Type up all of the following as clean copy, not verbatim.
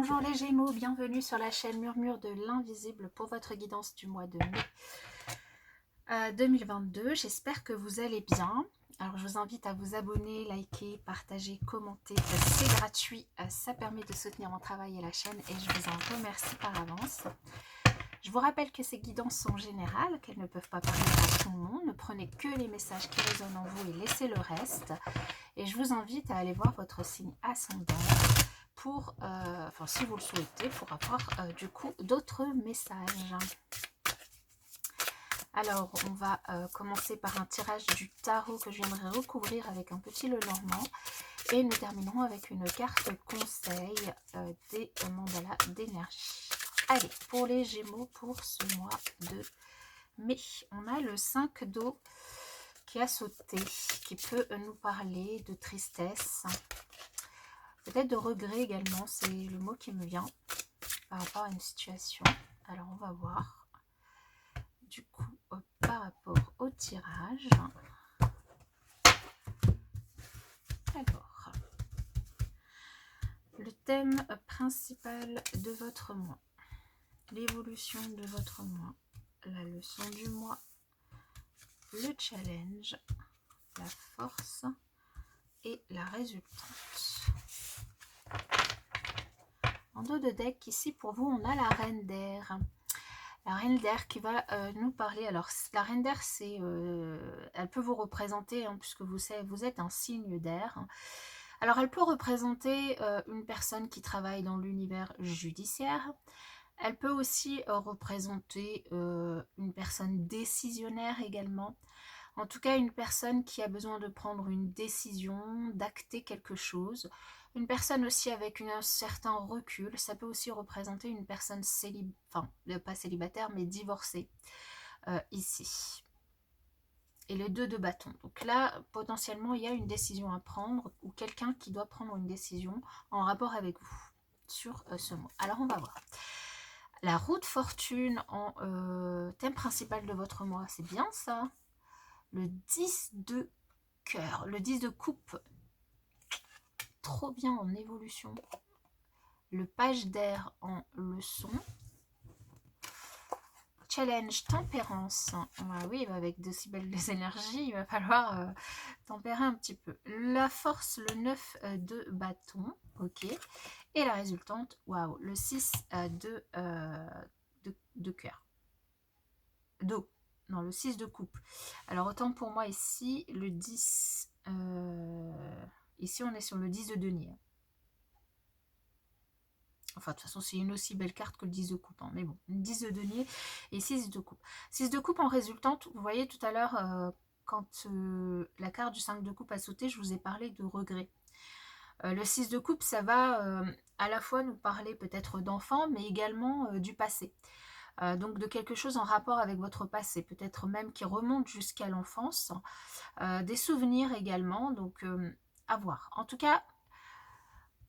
Bonjour les Gémeaux, bienvenue sur la chaîne Murmure de l'Invisible pour votre guidance du mois de mai 2022. J'espère que vous allez bien. Alors je vous invite à vous abonner, liker, partager, commenter. C'est gratuit, ça permet de soutenir mon travail et la chaîne et je vous en remercie par avance. Je vous rappelle que ces guidances sont générales, qu'elles ne peuvent pas parler à tout le monde. Ne prenez que les messages qui résonnent en vous et laissez le reste. Et je vous invite à aller voir votre signe ascendant pour, enfin si vous le souhaitez, pour avoir du coup d'autres messages. Alors on va commencer par un tirage du tarot que je viendrai recouvrir avec un petit Lenormand et nous terminerons avec une carte conseil des mandalas d'énergie. Allez, pour les Gémeaux pour ce mois de mai, on a le 5 d'eau qui a sauté, qui peut nous parler de tristesse, peut-être de regret également, c'est le mot qui me vient par rapport à une situation. Alors on va voir du coup par rapport au tirage. Alors, le thème principal de votre mois, l'évolution de votre mois, la leçon du mois, le challenge, la force et la résultante. En dos de deck, ici pour vous, on a la reine d'air. La reine d'air qui va nous parler. Alors, la reine d'air, c'est, elle peut vous représenter, hein, puisque vous êtes un signe d'air. Alors, elle peut représenter une personne qui travaille dans l'univers judiciaire. Elle peut aussi représenter une personne décisionnaire également. En tout cas, une personne qui a besoin de prendre une décision, d'acter quelque chose. Une personne aussi avec un certain recul. Ça peut aussi représenter une personne pas célibataire, mais divorcée, ici. Et les deux de bâton. Donc là, potentiellement, il y a une décision à prendre ou quelqu'un qui doit prendre une décision en rapport avec vous sur ce mot. Alors, on va voir. La roue de fortune en thème principal de votre mois, c'est bien ça. Le 10 de cœur, le 10 de coupe, trop bien en évolution. Le page d'air en leçon. Challenge tempérance. Ah oui, avec de si belles énergies, il va falloir tempérer un petit peu. La force, le 9 de bâton. Ok. Et la résultante, waouh, le 6 de cœur. D'eau. Non, le 6 de coupe. Alors, autant pour moi ici, le 10... ici, on est sur le 10 de denier. Enfin, de toute façon, c'est une aussi belle carte que le 10 de coupe. Hein. Mais bon, 10 de denier et 6 de coupe. 6 de coupe en résultante, vous voyez tout à l'heure, quand la carte du 5 de coupe a sauté, je vous ai parlé de regret. Le 6 de coupe, ça va à la fois nous parler peut-être d'enfants, mais également du passé. Donc de quelque chose en rapport avec votre passé, peut-être même qui remonte jusqu'à l'enfance, des souvenirs également, donc à voir. En tout cas,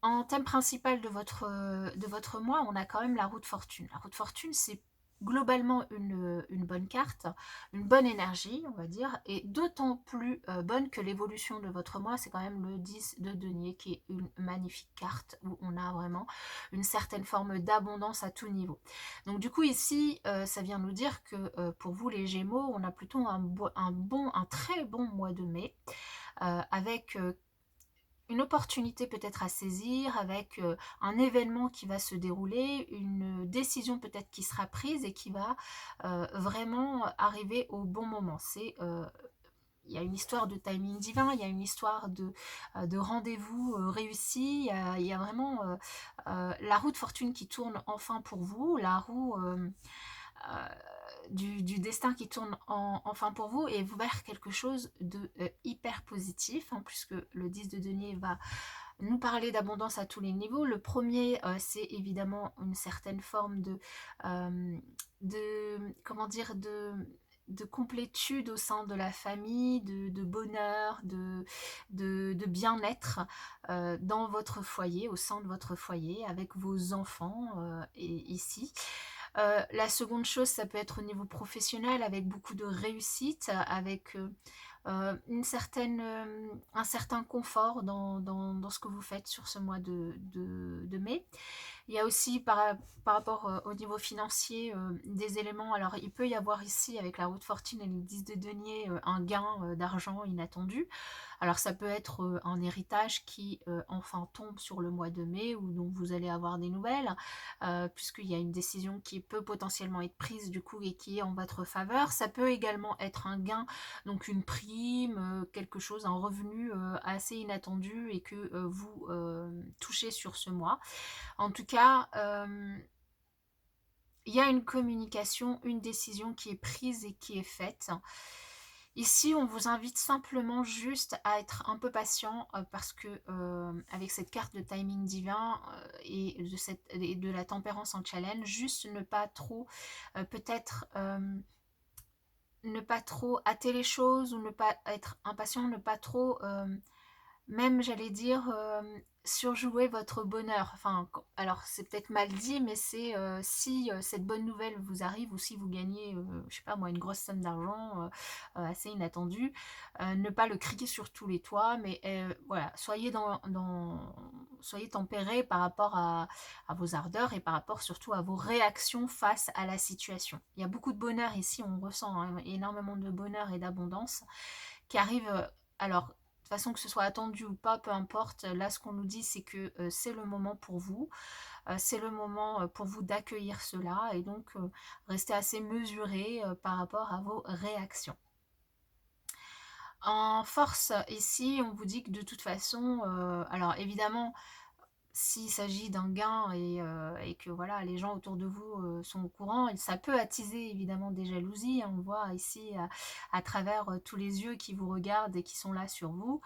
en thème principal de votre mois, on a quand même la roue de fortune. La roue de fortune, c'est globalement une bonne carte, une bonne énergie, on va dire, et d'autant plus bonne que l'évolution de votre mois, c'est quand même le 10 de denier, qui est une magnifique carte, où on a vraiment une certaine forme d'abondance à tout niveau. Donc du coup, ici, ça vient nous dire que pour vous, les Gémeaux, on a plutôt un très bon mois de mai, avec une opportunité peut-être à saisir, avec un événement qui va se dérouler, une décision peut-être qui sera prise et qui va vraiment arriver au bon moment. Il y a une histoire de timing divin, il y a une histoire de rendez-vous réussi, il y a vraiment la roue de fortune qui tourne enfin pour vous, la roue du destin qui tourne enfin pour vous et vers quelque chose de hyper positif, hein, puisque le 10 de denier va nous parler d'abondance à tous les niveaux. Le premier, c'est évidemment une certaine forme comment dire, de complétude au sein de la famille, de bonheur, de bien-être dans votre foyer, au sein de votre foyer, avec vos enfants et ici. La seconde chose, ça peut être au niveau professionnel, avec beaucoup de réussite, avec un certain confort dans ce que vous faites sur ce mois de mai. Il y a aussi par rapport au niveau financier des éléments. Alors il peut y avoir ici avec la roue de fortune et le 10 de denier un gain d'argent inattendu. Alors ça peut être un héritage qui enfin tombe sur le mois de mai ou dont vous allez avoir des nouvelles, puisqu'il y a une décision qui peut potentiellement être prise du coup et qui est en votre faveur. Ça peut également être un gain, donc une prime, quelque chose, un revenu assez inattendu et que vous touchez sur ce mois. En tout cas, il y a une communication, une décision qui est prise et qui est faite. Ici, on vous invite simplement juste à être un peu patient parce que avec cette carte de timing divin et de la tempérance en challenge, juste ne pas trop, peut-être ne pas trop hâter les choses ou ne pas être impatient, ne pas trop même j'allais dire surjouer votre bonheur. Enfin, alors c'est peut-être mal dit, mais c'est si cette bonne nouvelle vous arrive ou si vous gagnez, je sais pas moi, une grosse somme d'argent assez inattendue, ne pas le crier sur tous les toits, mais voilà, soyez tempéré par rapport à vos ardeurs et par rapport surtout à vos réactions face à la situation. Il y a beaucoup de bonheur ici, on ressent énormément de bonheur et d'abondance qui arrive. Alors, de toute façon, que ce soit attendu ou pas, peu importe. Là, ce qu'on nous dit, c'est que c'est le moment pour vous. C'est le moment pour vous d'accueillir cela. Et donc, restez assez mesuré par rapport à vos réactions. En force, ici, on vous dit que de toute façon, alors évidemment, s'il s'agit d'un gain et que voilà, les gens autour de vous sont au courant, et ça peut attiser évidemment des jalousies. On voit ici à travers tous les yeux qui vous regardent et qui sont là sur vous.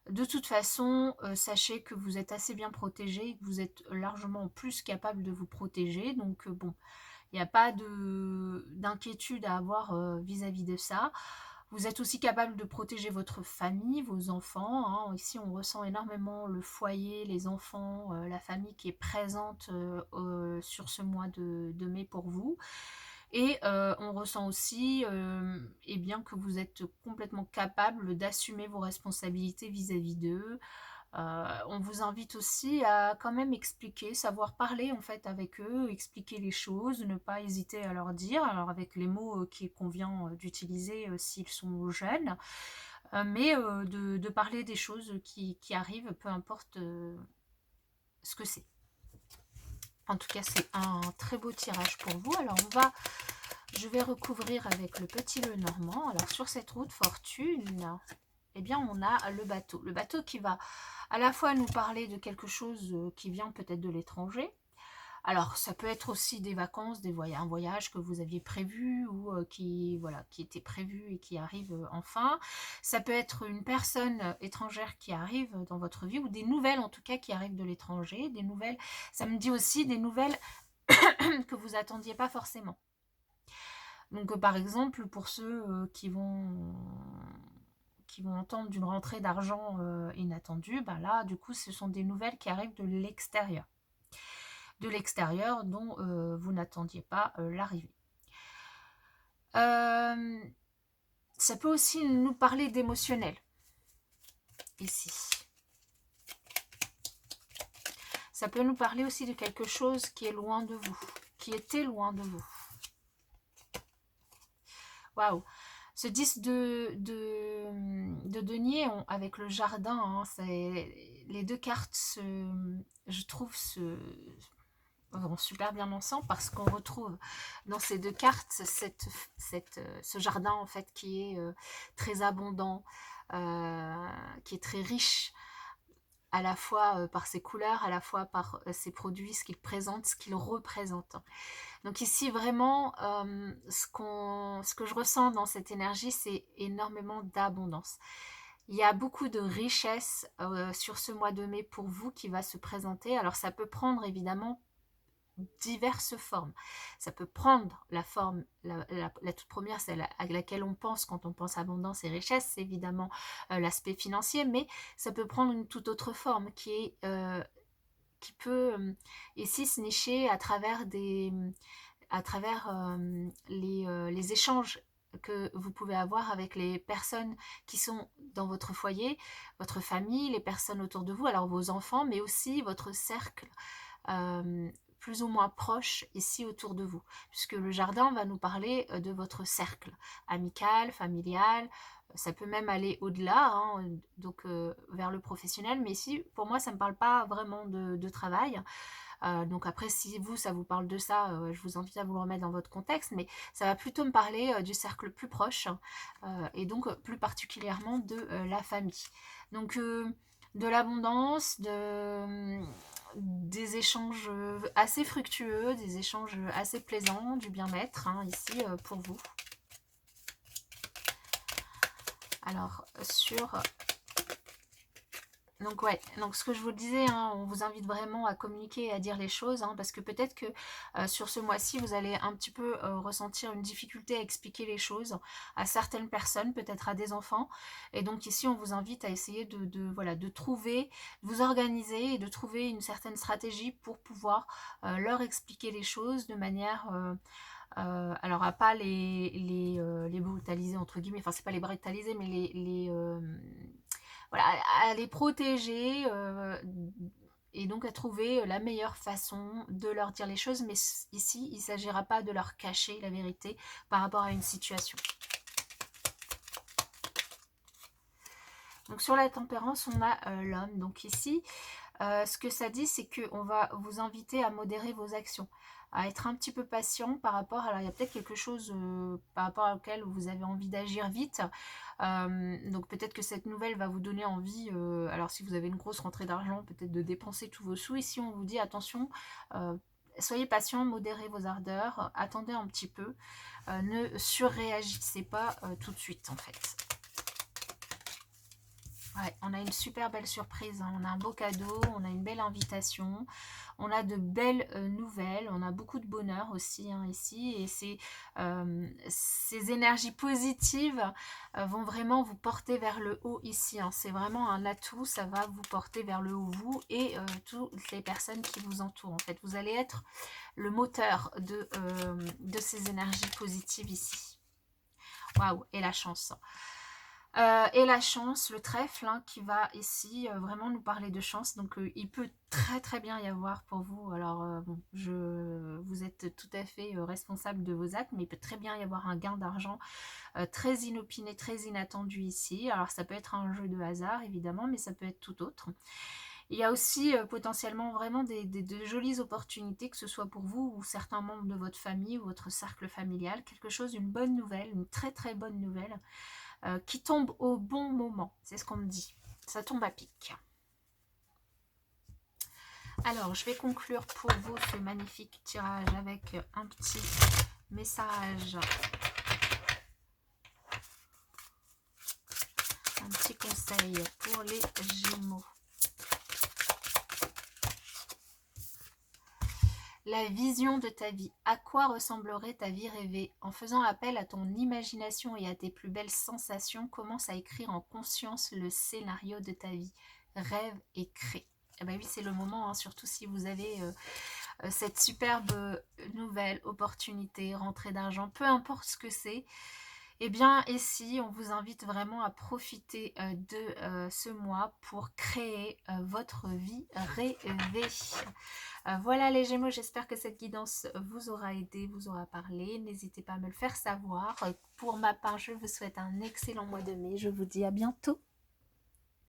De toute façon, sachez que vous êtes assez bien protégé, que vous êtes largement plus capable de vous protéger. Donc bon, il n'y a pas d'inquiétude à avoir vis-à-vis de ça. Vous êtes aussi capable de protéger votre famille, vos enfants. Hein. Ici, on ressent énormément le foyer, les enfants, la famille qui est présente sur ce mois de mai pour vous. Et on ressent aussi eh bien, que vous êtes complètement capable d'assumer vos responsabilités vis-à-vis d'eux. On vous invite aussi à quand même expliquer, savoir parler en fait avec eux, expliquer les choses, ne pas hésiter à leur dire, alors avec les mots qu'il convient d'utiliser s'ils sont jeunes, mais de parler des choses qui arrivent, peu importe ce que c'est. En tout cas, c'est un très beau tirage pour vous. Alors, je vais recouvrir avec le petit le normand. Alors, sur cette roue de fortune, eh bien, on a le bateau. Le bateau qui va à la fois nous parler de quelque chose qui vient peut-être de l'étranger. Alors, ça peut être aussi des vacances, un voyage que vous aviez prévu ou qui était prévu et qui arrive enfin. Ça peut être une personne étrangère qui arrive dans votre vie ou des nouvelles en tout cas qui arrivent de l'étranger. Des nouvelles, ça me dit aussi des nouvelles que vous attendiez pas forcément. Donc, par exemple, pour ceux qui vont entendre d'une rentrée d'argent inattendue, ben là, du coup, ce sont des nouvelles qui arrivent de l'extérieur. De l'extérieur dont vous n'attendiez pas l'arrivée. Ça peut aussi nous parler d'émotionnel, ici. Ça peut nous parler aussi de quelque chose qui est loin de vous, qui était loin de vous. Waouh! Ce 10 de denier avec le jardin, hein, les deux cartes, je trouve, vont super bien ensemble parce qu'on retrouve dans ces deux cartes ce jardin en fait qui est très abondant, qui est très riche à la fois par ses couleurs, à la fois par ses produits, ce qu'il présente, ce qu'il représente. Donc ici vraiment, ce que je ressens dans cette énergie, c'est énormément d'abondance. Il y a beaucoup de richesse sur ce mois de mai pour vous qui va se présenter. Alors ça peut prendre évidemment diverses formes. Ça peut prendre la forme, la toute première, celle à laquelle on pense quand on pense abondance et richesse, c'est évidemment l'aspect financier, mais ça peut prendre une toute autre forme qui peut ici se nicher à travers les échanges que vous pouvez avoir avec les personnes qui sont dans votre foyer, votre famille, les personnes autour de vous, alors vos enfants, mais aussi votre cercle plus ou moins proches ici autour de vous, puisque le jardin va nous parler de votre cercle amical, familial, ça peut même aller au-delà, hein, donc vers le professionnel, mais ici, pour moi, ça ne me parle pas vraiment de travail. Donc après, si vous, ça vous parle de ça, je vous invite à vous le remettre dans votre contexte, mais ça va plutôt me parler du cercle plus proche, et donc plus particulièrement de la famille. Donc de l'abondance, des échanges assez fructueux, des échanges assez plaisants, du bien-être, hein, ici pour vous. Alors sur donc ouais, donc ce que je vous disais, hein, on vous invite vraiment à communiquer et à dire les choses, hein, parce que peut-être que sur ce mois-ci, vous allez un petit peu ressentir une difficulté à expliquer les choses à certaines personnes, peut-être à des enfants. Et donc ici, on vous invite à essayer voilà, de trouver, de vous organiser et de trouver une certaine stratégie pour pouvoir leur expliquer les choses de manière... alors à pas les brutaliser entre guillemets, enfin c'est pas les brutaliser mais voilà, à les protéger et donc à trouver la meilleure façon de leur dire les choses, mais ici il ne s'agira pas de leur cacher la vérité par rapport à une situation. Donc sur la tempérance, on a l'homme. Donc ici, ce que ça dit, c'est qu'on va vous inviter à modérer vos actions, à être un petit peu patient par rapport, alors il y a peut-être quelque chose par rapport auquel vous avez envie d'agir vite, donc peut-être que cette nouvelle va vous donner envie, alors si vous avez une grosse rentrée d'argent, peut-être de dépenser tous vos sous. Ici on vous dit attention, soyez patient, modérez vos ardeurs, attendez un petit peu, ne surréagissez pas tout de suite en fait. Ouais, on a une super belle surprise, hein. On a un beau cadeau, on a une belle invitation, on a de belles nouvelles, on a beaucoup de bonheur aussi, hein, ici, et ces énergies positives vont vraiment vous porter vers le haut ici, hein. C'est vraiment un atout, ça va vous porter vers le haut, vous et toutes les personnes qui vous entourent. En fait, vous allez être le moteur de ces énergies positives ici. Waouh, et la chance. Et la chance, le trèfle, hein, qui va ici vraiment nous parler de chance. Donc il peut très très bien y avoir pour vous, alors bon, vous êtes tout à fait responsable de vos actes, mais il peut très bien y avoir un gain d'argent très inopiné, très inattendu ici. Alors ça peut être un jeu de hasard évidemment, mais ça peut être tout autre. Il y a aussi potentiellement vraiment de jolies opportunités, que ce soit pour vous ou certains membres de votre famille ou votre cercle familial. Quelque chose, une bonne nouvelle, une très très bonne nouvelle, qui tombe au bon moment. C'est ce qu'on me dit. Ça tombe à pic. Alors, je vais conclure pour vous ce magnifique tirage avec un petit message, un petit conseil pour les Gémeaux. La vision de ta vie. À quoi ressemblerait ta vie rêvée? En faisant appel à ton imagination et à tes plus belles sensations, commence à écrire en conscience le scénario de ta vie. Rêve et crée. Eh bien oui, c'est le moment, hein, surtout si vous avez cette superbe nouvelle opportunité, rentrée d'argent, peu importe ce que c'est. Eh bien, ici, on vous invite vraiment à profiter de ce mois pour créer votre vie rêvée. Voilà les Gémeaux, j'espère que cette guidance vous aura aidé, vous aura parlé. N'hésitez pas à me le faire savoir. Pour ma part, je vous souhaite un excellent mois de mai. Je vous dis à bientôt.